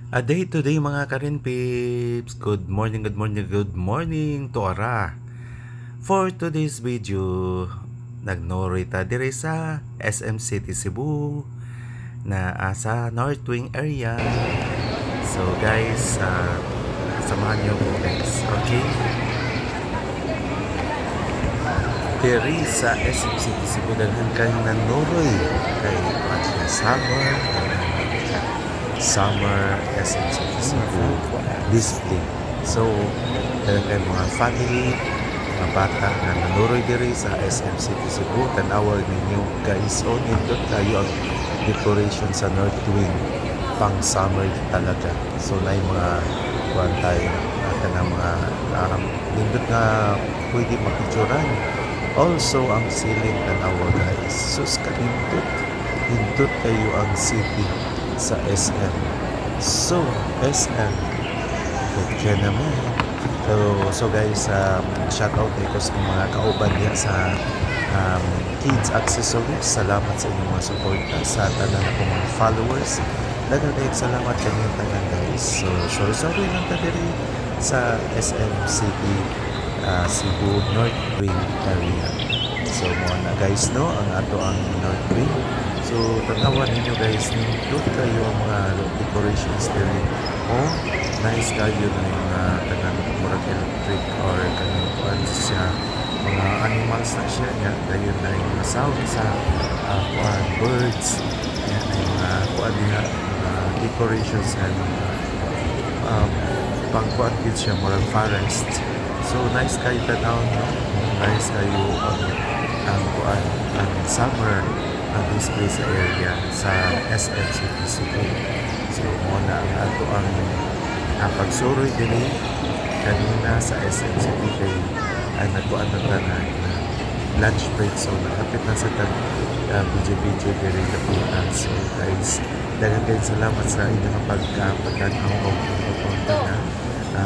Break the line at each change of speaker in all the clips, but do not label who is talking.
A day today mga Karin Pips. Good morning, good morning, good morning to Ara. For today's video, nagnorita dire sa SM City Cebu na sa North Wing area. So guys, samahan niyo ko guys, okay? Dire sa SM City Cebu, daghan kayo nanoroy kay Summer SM City Cebu display. So, dahil mga family, mga bata na nanuroy diri sa SM City Cebu, tanawag ninyo guys, o nindot kayo ang decoration sa North Wing, pang summer talaga. So, na yung mga kuwantay na mga nindot na pwede makituran. Also, ang ceiling tanawa guys, sus nindot kayo ang city sa SM. So, SM, kaya naman. So guys, shout out ko sa mga kauban niya sa Kids Accessories. Salamat sa inyong mga suporta sa tanan akong mga followers. Daghang salamat kanyang tanan guys. So, sorry lang ta diri sa SM City Cebu North Wing area. So, mo na guys no, ang ato ang North Wing. So, tanawan ninyo guys, nindot kayo ang mga decorations diri. Nice kayo na yung tanan murag electric or kanang kuan siya, mga animals na siya niya. Dayon na yung mga sound sa kuan, birds. Yan na yung kuan niya, decorations and pang kuan gid siya, murag forest. So, nice kayo tanaw, no? Nice kayo ang kuan, ang summer display sa area sa SM City Cebu. So, muna ang ato ang pagsuroy dili kanina sa SM City kay ay nagkuan na tanan lunch break. So, nakapit na sa video dili na. So, guys, daghang salamat sa inyong pagtanaw o pagpunta na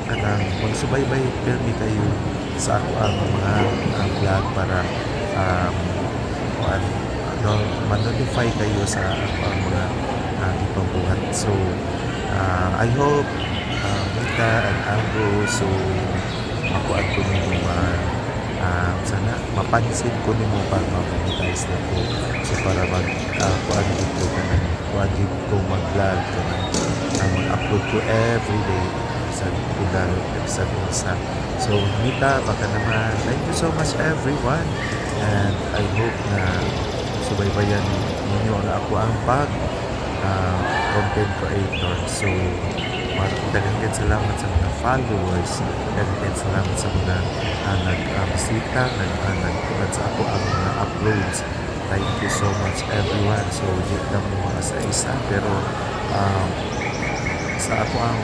kanang magsubaybay permi kayo sa ako ang mga vlog para ma-notify kayo sa mga ipambuhat. So, I hope Mita and Ambo, so makuan ko nimo sana mapansin ko nimo pag ma-monetize na ko. So, para kuan dito kanang kuan dito mag-vlog mag-upload ko everyday sa isa. So, Mita, baka naman, thank you so much everyone. And I hope na subaybayan ninyo na ako ang content creator. So, daghang salamat sa mga followers, daghang salamat sa mga nag-bisita, nag-tugad sa ako ang mga uploads. Thank you so much everyone. So, di lang mo mga sa isa, pero sa ako ang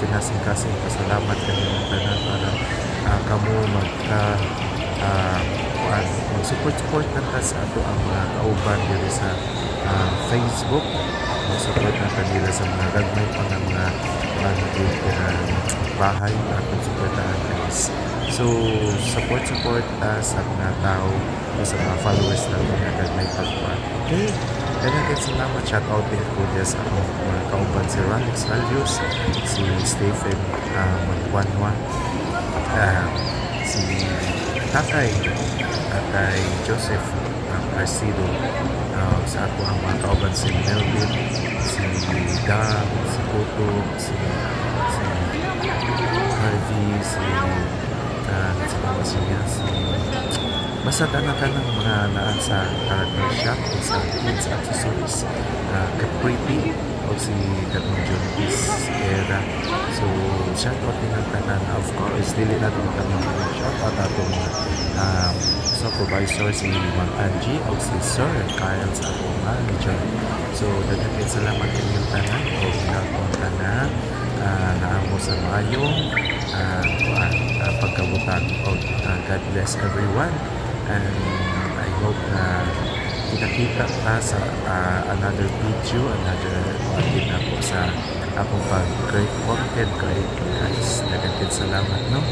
kinasing-kasing pasalamat kanyang tanan para kamo mag-support na ka sa ato ang mga kauban dito sa Facebook. Mag-support na kanila sa mga gagmay pa ng mga bahay na atong supportahan guys. So, support sa mga tao o sa mga followers na mga gagmay pagkuhan. Okay, kaya salamat. Shout out din ko dyan sa akong mga kauban, si Ralex Valios, si Stephen Magwanwa, si Tatay Joseph Arcido, sa ako ang mga kauban, si Melvin, si Dam, si Koto, si Harvey, basta tanang mga naan sa character shop o sa Kids Accessories, Capriti o si Katong John Peace Era. So, shout out din ang tanan. Of course, dili na itong kanong shout out atong supervisor, si Mang Angie o si Sir Kyle sa akong manager. So, daghang salamat kanyang tanan o ginagawang tanan na mo sa maayong pagkabutang. God bless everyone, and I hope na kita pa sa another video, another content na po sa akong content creator guys. Daghang salamat no.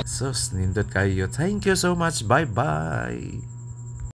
So, nindot kayo. Thank you so much. Bye bye.